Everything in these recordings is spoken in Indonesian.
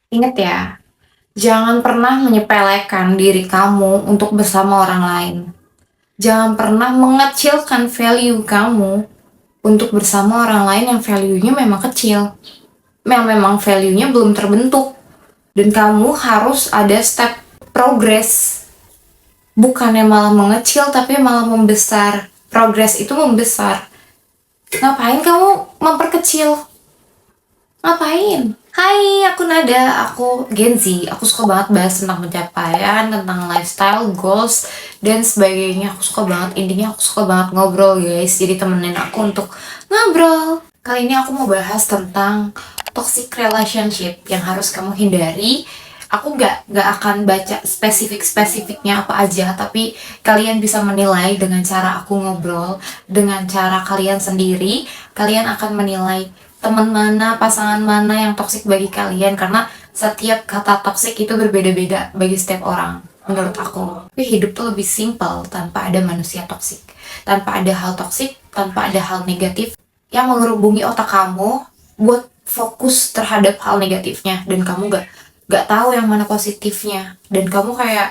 Ingat ya, jangan pernah menyepelekan diri kamu untuk bersama orang lain. Jangan pernah mengecilkan value kamu untuk bersama orang lain yang value-nya memang kecil. Memang value-nya belum terbentuk. Dan kamu harus ada step progress. Bukannya malah mengecil, tapi malah membesar. Progress itu membesar. Ngapain kamu memperkecil? Ngapain? Hai, aku Nada, aku Gen Z. Aku suka banget bahas tentang pencapaian, tentang lifestyle, goals, dan sebagainya. Aku suka banget, intinya aku suka banget ngobrol guys. Jadi temenin aku untuk ngobrol. Kali ini aku mau bahas tentang toxic relationship yang harus kamu hindari. Aku nggak akan baca spesifik-spesifiknya apa aja, tapi kalian bisa menilai dengan cara aku ngobrol, dengan cara kalian sendiri. Kalian akan menilai teman mana, pasangan mana yang toksik bagi kalian, karena setiap kata toksik itu berbeda-beda bagi setiap orang menurut aku. Tapi hidup tuh lebih simpel tanpa ada manusia toksik, tanpa ada hal toksik, tanpa ada hal negatif yang mengerubungi otak kamu buat fokus terhadap hal negatifnya, dan kamu gak tahu yang mana positifnya, dan kamu kayak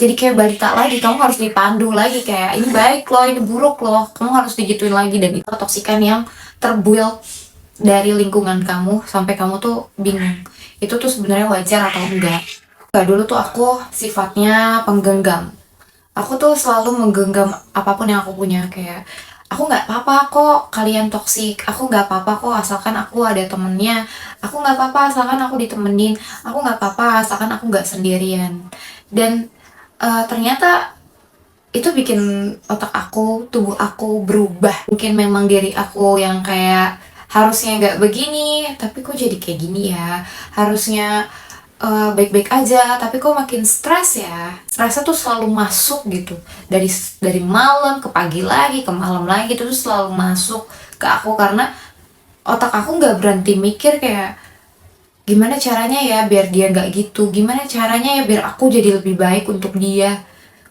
jadi kayak balita lagi, kamu harus dipandu lagi kayak ini baik loh, ini buruk loh, kamu harus digituin lagi. Dan itu toksikan yang terbuild dari lingkungan kamu sampai kamu tuh bingung itu tuh sebenarnya wajar atau enggak. Dulu tuh aku sifatnya penggenggam. Aku tuh selalu menggenggam apapun yang aku punya, kayak aku nggak apa-apa kok kalian toksik, aku nggak apa-apa kok asalkan aku ada temennya, aku nggak apa-apa asalkan aku ditemenin, aku nggak apa-apa asalkan aku nggak sendirian. Dan ternyata itu bikin otak aku, tubuh aku berubah. Mungkin memang diri aku yang kayak harusnya nggak begini, tapi kok jadi kayak gini ya. Harusnya baik-baik aja, tapi kok makin stres ya. Stresnya tuh selalu masuk gitu. Dari malam ke pagi lagi, ke malam lagi, itu tuh selalu masuk ke aku karena otak aku nggak berhenti mikir kayak gimana caranya ya biar dia nggak gitu, gimana caranya ya biar aku jadi lebih baik untuk dia.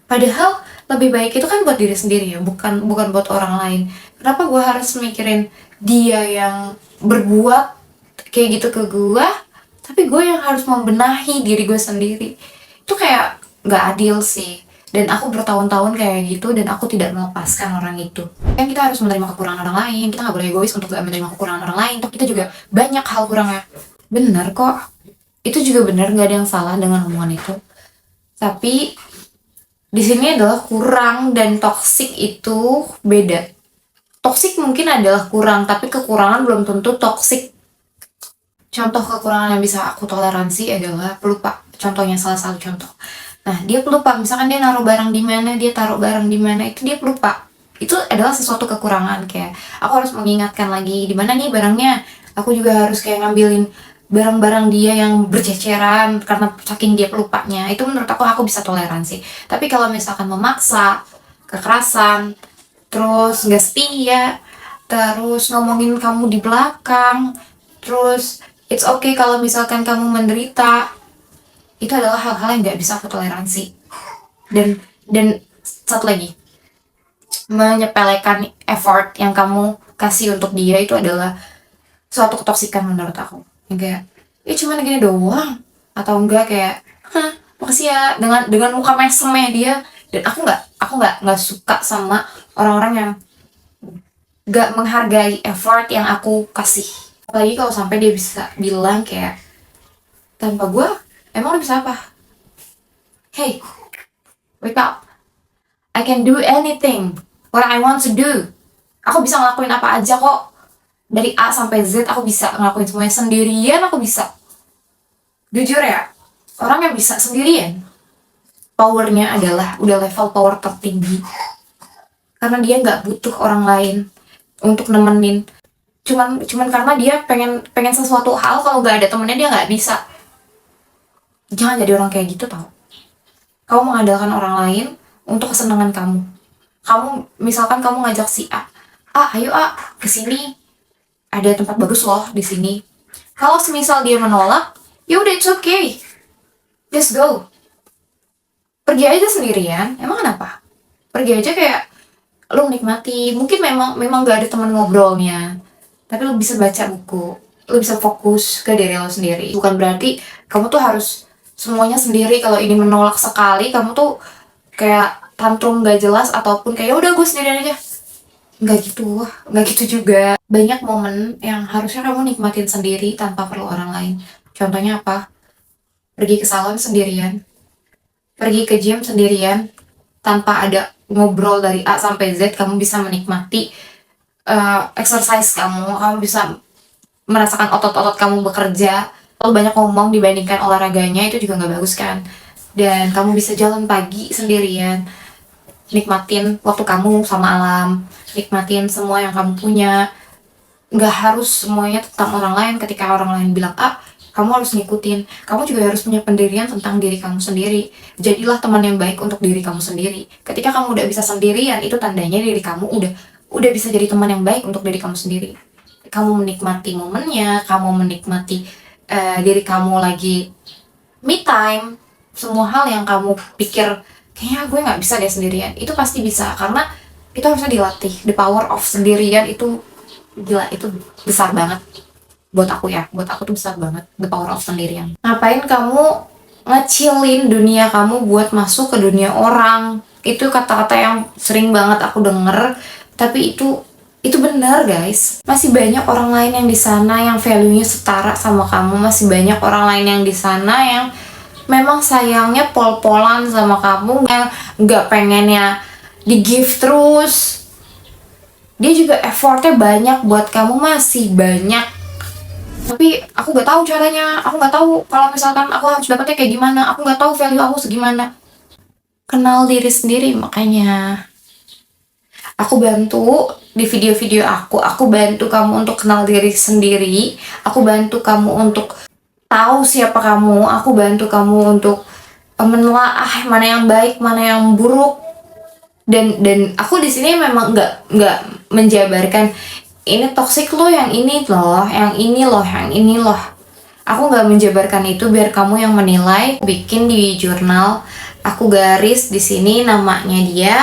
Padahal lebih baik itu kan buat diri sendiri ya, bukan bukan buat orang lain. Kenapa gue harus mikirin dia yang berbuat kayak gitu ke gue, tapi gue yang harus membenahi diri gue sendiri? Itu kayak nggak adil sih. Dan aku bertahun-tahun kayak gitu, dan aku tidak melepaskan orang itu. Kan kita harus menerima kekurangan orang lain, kita nggak boleh egois untuk gak menerima kekurangan orang lain. Toh kita juga banyak hal kurangnya. Bener kok, itu juga bener, nggak ada yang salah dengan omongan itu. Tapi di sini adalah kurang dan toksik itu beda. Toksik mungkin adalah kurang, tapi kekurangan belum tentu toksik. Contoh kekurangan yang bisa aku toleransi adalah pelupa. Contohnya, salah satu contoh. Nah, dia pelupa. Misalkan dia naruh barang di mana, dia taruh barang di mana, itu dia pelupa. Itu adalah sesuatu kekurangan. Kayak aku harus mengingatkan lagi di mana nih barangnya. Aku juga harus kayak ngambilin barang-barang dia yang berceceran karena saking dia pelupanya. Itu menurut aku bisa toleransi. Tapi kalau misalkan memaksa, kekerasan, terus nggak setia, terus ngomongin kamu di belakang, terus it's okay kalau misalkan kamu menderita, itu adalah hal-hal yang nggak bisa aku toleransi. Dan satu lagi, menyepelekan effort yang kamu kasih untuk dia itu adalah suatu ketoksikan menurut aku. Yang kayak ya cuman gini doang, atau enggak kayak hah makasih ya, dengan muka mesemnya dia. Dan aku nggak suka sama orang-orang yang gak menghargai effort yang aku kasih. Apalagi kalau sampai dia bisa bilang kayak, tanpa gue emang lo bisa apa? Hey, wake up, I can do anything what I want to do. Aku bisa ngelakuin apa aja kok. Dari A sampai Z aku bisa ngelakuin semuanya sendirian, aku bisa. Jujur ya, orang yang bisa sendirian, powernya adalah udah level power tertinggi. Karena dia nggak butuh orang lain untuk nemenin. Cuman karena dia pengen sesuatu hal, kalau nggak ada temennya dia nggak bisa. Jangan jadi orang kayak gitu tau. Kamu mengandalkan orang lain untuk kesenangan kamu. Misalkan kamu ngajak si A, ayo kesini, ada tempat bagus loh di sini. Kalau semisal dia menolak, ya udah it's okay, just go. Pergi aja sendirian, emang kenapa? Pergi aja kayak lu menikmati. Mungkin memang gak ada teman ngobrolnya, tapi lu bisa baca buku, Lo bisa fokus ke diri lo sendiri. Bukan berarti kamu tuh harus semuanya sendiri. Kalau ini menolak sekali, kamu tuh kayak tantrum gak jelas ataupun kayak udah gue sendirian aja. Nggak gitu juga. Banyak momen yang harusnya kamu nikmatin sendiri tanpa perlu orang lain. Contohnya apa? Pergi ke salon sendirian, pergi ke gym sendirian, tanpa ada ngobrol dari A sampai Z, kamu bisa menikmati exercise kamu bisa merasakan otot-otot kamu bekerja. Kalau banyak ngomong dibandingkan olahraganya, itu juga nggak bagus kan. Dan kamu bisa jalan pagi sendirian, nikmatin waktu kamu sama alam, nikmatin semua yang kamu punya. Nggak harus semuanya tentang orang lain. Ketika orang lain bilang A, kamu harus ngikutin. Kamu juga harus punya pendirian tentang diri kamu sendiri. Jadilah teman yang baik untuk diri kamu sendiri. Ketika kamu udah bisa sendirian, itu tandanya diri kamu udah bisa jadi teman yang baik untuk diri kamu sendiri. Kamu menikmati momennya, kamu menikmati diri kamu lagi me time. Semua hal yang kamu pikir kayaknya gue nggak bisa deh sendirian, itu pasti bisa, karena itu harusnya dilatih. The power of sendirian itu gila, itu besar banget buat aku tuh besar banget, the power of sendirian. Ngapain kamu ngecilin dunia kamu buat masuk ke dunia orang? Itu kata-kata yang sering banget aku denger, tapi itu benar guys. Masih banyak orang lain yang di sana yang value-nya setara sama kamu. Masih banyak orang lain yang di sana yang memang sayangnya pol-polan sama kamu, yang nggak pengennya di give terus. Dia juga effortnya banyak buat kamu, masih banyak. Tapi aku nggak tahu caranya. Aku nggak tahu kalau misalkan aku harus dapetnya kayak gimana. Aku nggak tahu value aku segimana. Kenal diri sendiri, makanya aku bantu di video-video aku bantu kamu untuk kenal diri sendiri. Aku bantu kamu untuk tahu siapa kamu. Aku bantu kamu untuk menelaah mana yang baik, mana yang buruk. Dan aku di sini memang nggak menjabarkan ini toxic lo, yang ini loh, yang ini loh, yang ini loh. Aku nggak menjabarkan itu biar kamu yang menilai. Bikin di jurnal, aku garis di sini namanya dia,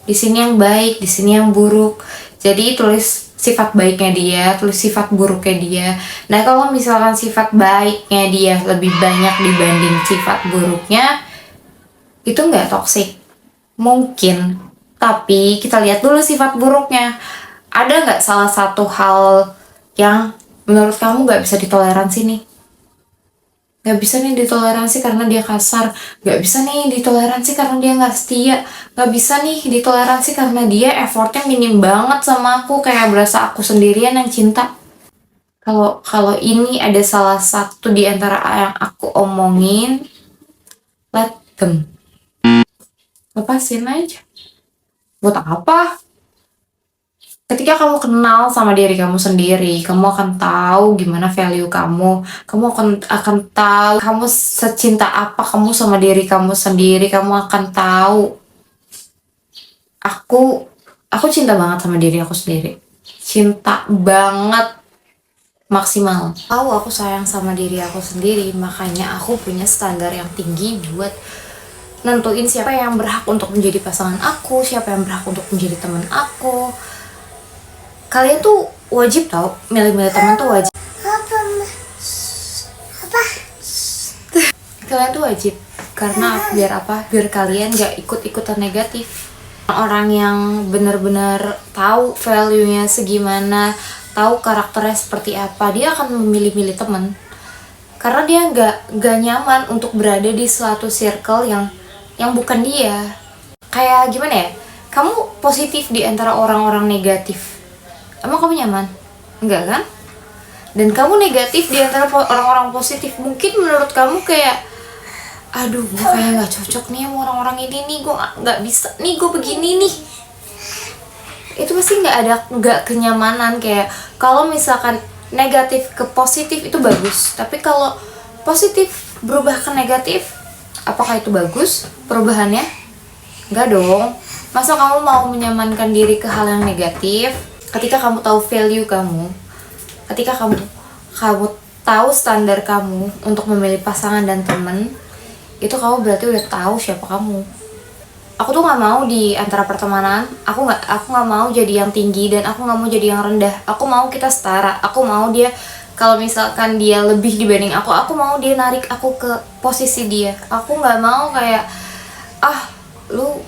di sini yang baik, di sini yang buruk. Jadi tulis sifat baiknya dia, tulis sifat buruknya dia. Nah kalau misalkan sifat baiknya dia lebih banyak dibanding sifat buruknya, itu nggak toxic. Mungkin, tapi kita lihat dulu sifat buruknya. Ada nggak salah satu hal yang menurut kamu nggak bisa ditoleransi nih? Nggak bisa nih ditoleransi karena dia kasar. Nggak bisa nih ditoleransi karena dia nggak setia. Nggak bisa nih ditoleransi karena dia effortnya minim banget sama aku, kayak berasa aku sendirian yang cinta. Kalau ini ada salah satu di antara yang aku omongin, let them. Lepasin aja. Buat apa? Ketika kamu kenal sama diri kamu sendiri, kamu akan tahu gimana value kamu. Kamu akan tahu kamu secinta apa kamu sama diri kamu sendiri. Kamu akan tahu. Aku cinta banget sama diri aku sendiri. Cinta banget, maksimal. Tahu aku sayang sama diri aku sendiri, makanya aku punya standar yang tinggi buat nentuin siapa yang berhak untuk menjadi pasangan aku, siapa yang berhak untuk menjadi teman aku. Kalian tuh wajib tau, milih-milih teman tuh wajib. Apa? Kalian tuh wajib, karena biar apa? Biar kalian gak ikut-ikutan negatif. Orang yang benar-benar tahu value-nya segimana, tahu karakternya seperti apa, dia akan memilih-milih teman. Karena dia gak nyaman untuk berada di suatu circle yang bukan dia. Kayak gimana ya, kamu positif di antara orang-orang negatif, emang kamu nyaman? Enggak kan? Dan kamu negatif di antara orang-orang positif, mungkin menurut kamu kayak, aduh gue kayak gak cocok nih sama orang-orang ini nih, gue gak bisa nih, gue begini nih. Itu pasti gak kenyamanan. Kayak kalau misalkan negatif ke positif itu bagus, tapi kalau positif berubah ke negatif, apakah itu bagus perubahannya? Enggak dong. Masa kamu mau menyamankan diri ke hal yang negatif? Ketika kamu tahu value kamu, ketika kamu tahu standar kamu untuk memilih pasangan dan teman, itu kamu berarti udah tahu siapa kamu. Aku tuh nggak mau di antara pertemanan, aku nggak mau jadi yang tinggi dan aku nggak mau jadi yang rendah. Aku mau kita setara. Aku mau dia, kalau misalkan dia lebih dibanding aku mau dia narik aku ke posisi dia. Aku nggak mau kayak, ah, lu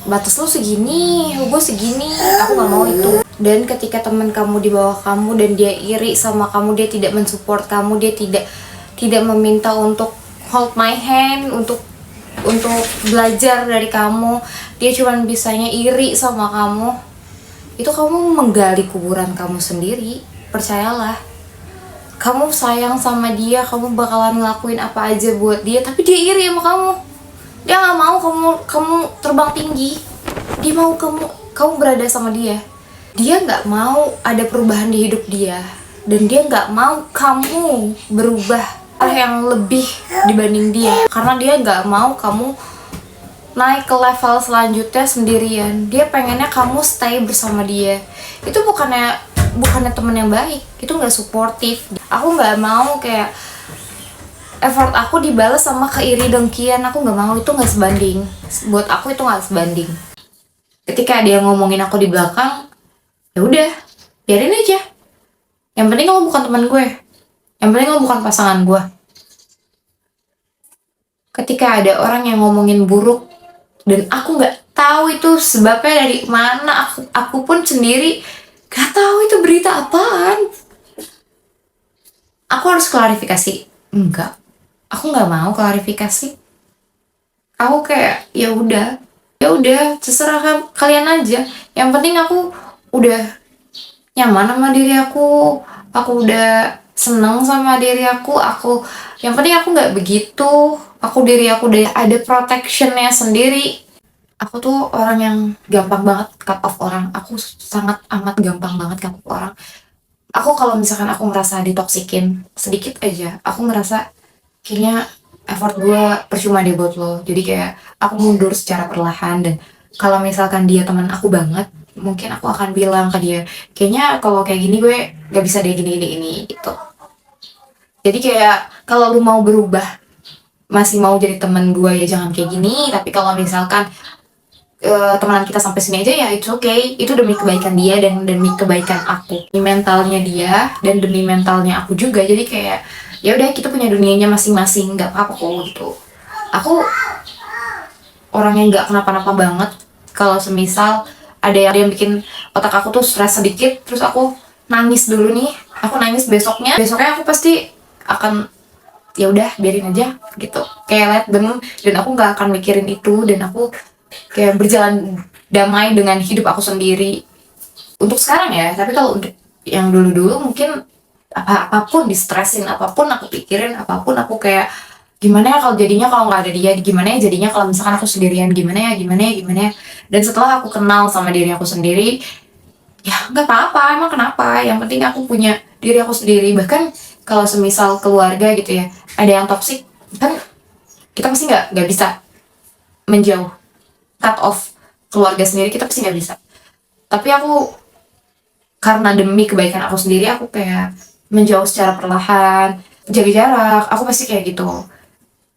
batas lu segini, gue segini. Aku nggak mau itu. Dan ketika teman kamu di bawah kamu dan dia iri sama kamu, dia tidak mensupport kamu, dia tidak meminta untuk hold my hand, untuk belajar dari kamu, dia cuma bisanya iri sama kamu, itu kamu menggali kuburan kamu sendiri. Percayalah, kamu sayang sama dia, kamu bakalan ngelakuin apa aja buat dia, tapi dia iri sama kamu. Dia nggak mau kamu terbang tinggi, dia mau kamu berada sama dia. Dia nggak mau ada perubahan di hidup dia, dan dia nggak mau kamu berubah yang lebih dibanding dia, karena dia nggak mau kamu naik ke level selanjutnya sendirian. Dia pengennya kamu stay bersama dia. Itu bukannya teman yang baik, itu nggak suportif. Aku nggak mau kayak effort aku dibalas sama keiri dengkian. Aku nggak mau, itu nggak sebanding. Buat aku itu nggak sebanding. Ketika dia ngomongin aku di belakang, ya udah, biarin aja. Yang penting kamu bukan teman gue. Yang penting kamu bukan pasangan gue. Ketika ada orang yang ngomongin buruk dan aku nggak tahu itu sebabnya dari mana, aku pun sendiri nggak tahu itu berita apaan, aku harus klarifikasi. Enggak, aku nggak mau klarifikasi. Aku kayak ya udah terserah kalian aja. Yang penting aku udah nyaman sama diri aku udah seneng sama diri aku yang penting aku nggak begitu, diri aku udah ada protectionnya sendiri. Aku tuh orang yang gampang banget cut off orang. Aku sangat amat gampang banget cut off orang. Aku kalau misalkan aku ngerasa ditoksikin sedikit aja, aku ngerasa kayaknya effort gue percuma deh buat lo. Jadi kayak aku mundur secara perlahan. Dan kalau misalkan dia teman aku banget, mungkin aku akan bilang ke dia, kayaknya kalau kayak gini gue gak bisa deh gini gitu. Jadi kayak kalau lu mau berubah, masih mau jadi teman gue, ya jangan kayak gini. Tapi kalau misalkan temenan kita sampai sini aja, ya it's okay. Itu demi kebaikan dia dan demi kebaikan aku, demi mentalnya dia dan demi mentalnya aku juga. Jadi kayak ya udah, kita punya dunianya masing-masing, nggak apa-apa kok gitu. Aku orang yang nggak kenapa-napa banget. Kalau semisal ada yang bikin otak aku tuh stres sedikit, terus aku nangis dulu nih, aku nangis besoknya aku pasti akan ya udah biarin aja gitu, kayak let them. Dan aku nggak akan mikirin itu, dan aku kayak berjalan damai dengan hidup aku sendiri untuk sekarang ya. Tapi kalau untuk yang dulu-dulu mungkin apapun distresin, apapun aku pikirin, apapun aku kayak gimana ya kalau jadinya kalau nggak ada dia, gimana ya jadinya kalau misalkan aku sendirian, gimana ya. Dan setelah aku kenal sama diri aku sendiri, ya nggak apa-apa, emang kenapa, yang penting aku punya diri aku sendiri. Bahkan kalau semisal keluarga gitu ya, ada yang toksik, kan kita pasti nggak bisa menjauh, cut off keluarga sendiri, kita pasti nggak bisa. Tapi aku karena demi kebaikan aku sendiri, aku kayak menjauh secara perlahan, jaga jarak. Aku pasti kayak gitu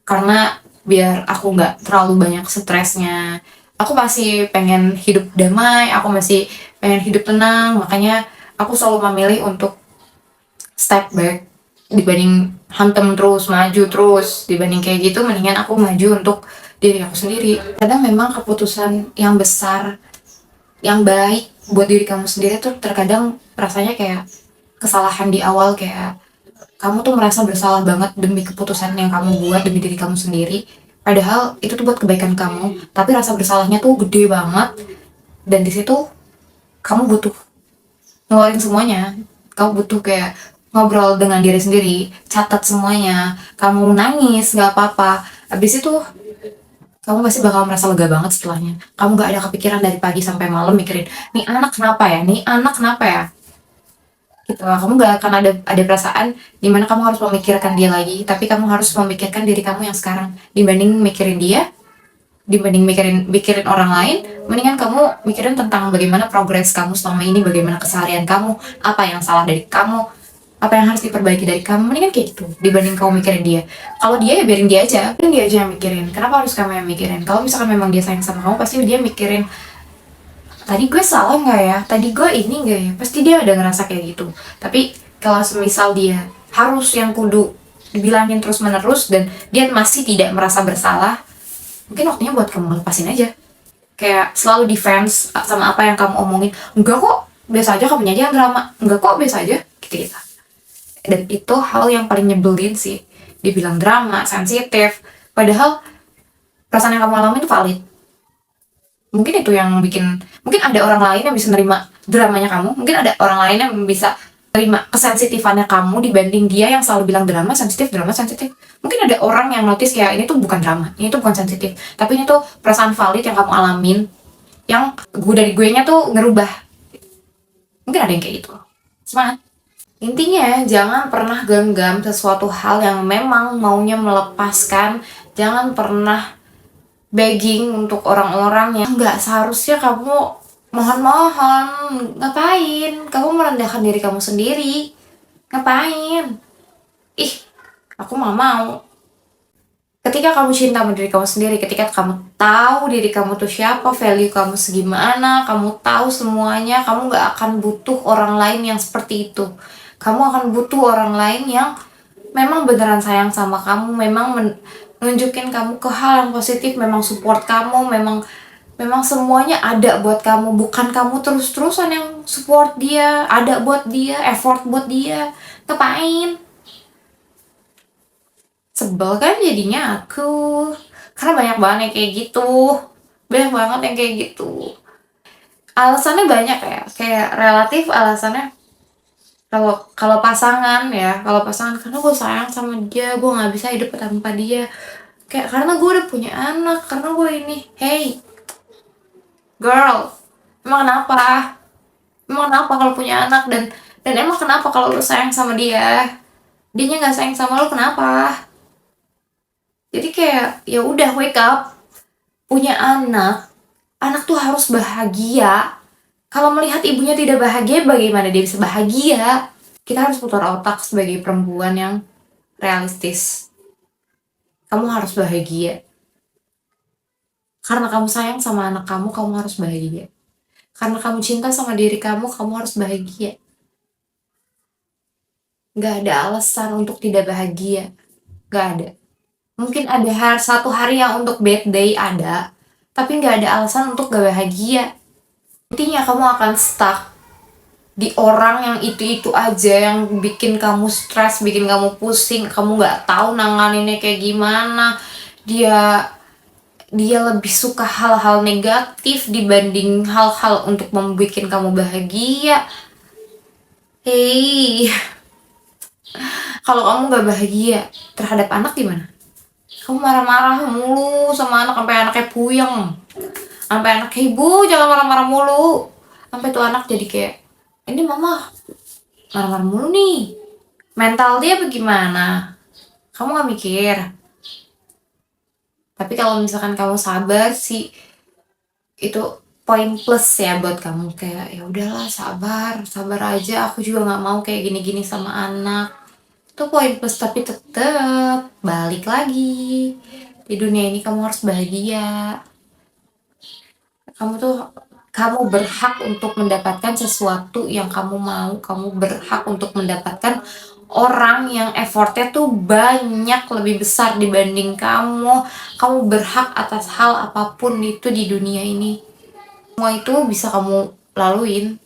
karena biar aku nggak terlalu banyak stresnya. Aku masih pengen hidup damai, aku masih pengen hidup tenang. Makanya aku selalu memilih untuk step back dibanding hantem terus, maju terus. Dibanding kayak gitu, mendingan aku maju untuk diri aku sendiri. Kadang memang keputusan yang besar, yang baik buat diri kamu sendiri tuh terkadang rasanya kayak kesalahan di awal, kayak kamu tuh merasa bersalah banget demi keputusan yang kamu buat demi diri kamu sendiri, padahal itu tuh buat kebaikan kamu. Tapi rasa bersalahnya tuh gede banget, dan di situ kamu butuh ngeluarin semuanya. Kamu butuh kayak ngobrol dengan diri sendiri, catat semuanya, kamu nangis gak apa-apa. Abis itu kamu pasti bakal merasa lega banget setelahnya. Kamu gak ada kepikiran dari pagi sampai malam mikirin, nih anak kenapa ya, gitu. Kamu gak akan ada perasaan dimana kamu harus memikirkan dia lagi, tapi kamu harus memikirkan diri kamu yang sekarang. Dibanding mikirin dia, dibanding mikirin orang lain, mendingan kamu mikirin tentang bagaimana progres kamu selama ini, bagaimana keseharian kamu, apa yang salah dari kamu, apa yang harus diperbaiki dari kamu, mendingan kayak gitu dibanding kamu mikirin dia. Kalau dia ya biarin dia aja yang mikirin. Kenapa harus kamu yang mikirin? Kalau misalkan memang dia sayang sama kamu, pasti dia mikirin, tadi gue salah nggak ya, tadi gue ini nggak ya, pasti dia udah ngerasa kayak gitu. Tapi kalau semisal dia harus yang kudu dibilangin terus menerus dan dia masih tidak merasa bersalah, mungkin waktunya buat kamu lepasin aja. Kayak selalu defense sama apa yang kamu omongin. Enggak kok, biasa aja, kamu aja yang drama. Enggak kok, biasa aja, gitu-gitu. Dan itu hal yang paling nyebelin sih. Dibilang drama, sensitif, padahal perasaan yang kamu alami itu valid. Mungkin itu yang bikin, mungkin ada orang lain yang bisa nerima dramanya kamu, mungkin ada orang lain yang bisa terima kesensitifannya kamu dibanding dia yang selalu bilang drama sensitif. Mungkin ada orang yang notice kayak ini tuh bukan drama, ini tuh bukan sensitif, tapi ini tuh perasaan valid yang kamu alamin, yang gue dari gue nya tuh ngerubah. Mungkin ada yang kayak gitu. Semangat. Intinya jangan pernah genggam sesuatu hal yang memang maunya melepaskan. Jangan pernah begging untuk orang-orang yang nggak seharusnya kamu mohon-mohon. Ngapain? Kamu merendahkan diri kamu sendiri. Ngapain? Ih, aku mah mau. Ketika kamu cinta sama diri kamu sendiri, ketika kamu tahu diri kamu tuh siapa, value kamu segimana, kamu tahu semuanya, kamu nggak akan butuh orang lain yang seperti itu. Kamu akan butuh orang lain yang memang beneran sayang sama kamu, memang nunjukin kamu ke hal yang positif, memang support kamu, memang semuanya ada buat kamu, bukan kamu terus-terusan yang support dia, ada buat dia, effort buat dia. Ngapain? Sebel kan jadinya aku, karena banyak banget yang kayak gitu, banyak banget yang kayak gitu. Alasannya banyak ya, kayak relatif alasannya. Kalau pasangan ya, kalau pasangan karena gue sayang sama dia, gue nggak bisa hidup tanpa dia. Kayak karena gue udah punya anak, karena gue ini. Hey girl, emang kenapa? Emang kenapa kalau punya anak, dan emang kenapa kalau lu sayang sama dia, dianya nggak sayang sama lu, kenapa? Jadi kayak ya udah, wake up. Punya anak tuh harus bahagia. Kalau melihat ibunya tidak bahagia, bagaimana dia bisa bahagia? Kita harus putar otak sebagai perempuan yang realistis. Kamu harus bahagia. Karena kamu sayang sama anak kamu, kamu harus bahagia. Karena kamu cinta sama diri kamu harus bahagia. Gak ada alasan untuk tidak bahagia. Gak ada. Mungkin ada satu hari yang untuk bad day ada, tapi gak ada alasan untuk gak bahagia. Intinya kamu akan stuck di orang yang itu-itu aja, yang bikin kamu stres, bikin kamu pusing, kamu nggak tahu nanganinnya kayak gimana. Dia lebih suka hal-hal negatif dibanding hal-hal untuk membuat kamu bahagia. Hey, kalau kamu nggak bahagia terhadap anak gimana? Kamu marah-marah mulu sama anak sampai anaknya puyeng, sampai anak ibu jangan marah-marah mulu, sampai tuh anak jadi kayak, ini mama marah-marah mulu nih, mental dia bagaimana? Kamu nggak mikir. Tapi kalau misalkan kamu sabar sih, itu poin plus ya buat kamu. Kayak ya udahlah, sabar aja, aku juga nggak mau kayak gini-gini sama anak. Itu poin plus, tapi tetep balik lagi, di dunia ini kamu harus bahagia. Kamu berhak untuk mendapatkan sesuatu yang kamu mau. Kamu berhak untuk mendapatkan orang yang effortnya tuh banyak lebih besar dibanding kamu. Kamu berhak atas hal apapun itu di dunia ini. Semua itu bisa kamu laluin.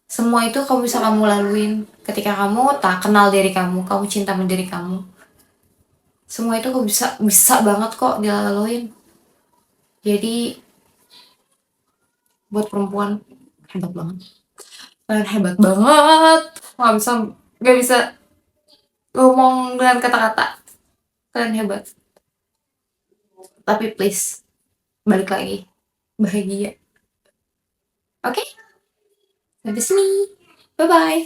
Semua itu kamu bisa kamu laluin ketika kamu tak kenal diri kamu cinta sama diri kamu. Semua itu kamu bisa banget kok dilaluin. Jadi buat perempuan, hebat banget. Kalian hebat banget. Nggak bisa ngomong dengan kata-kata. Kalian hebat. Tapi please, balik lagi, bahagia. Oke? Sampai sini. Bye-bye.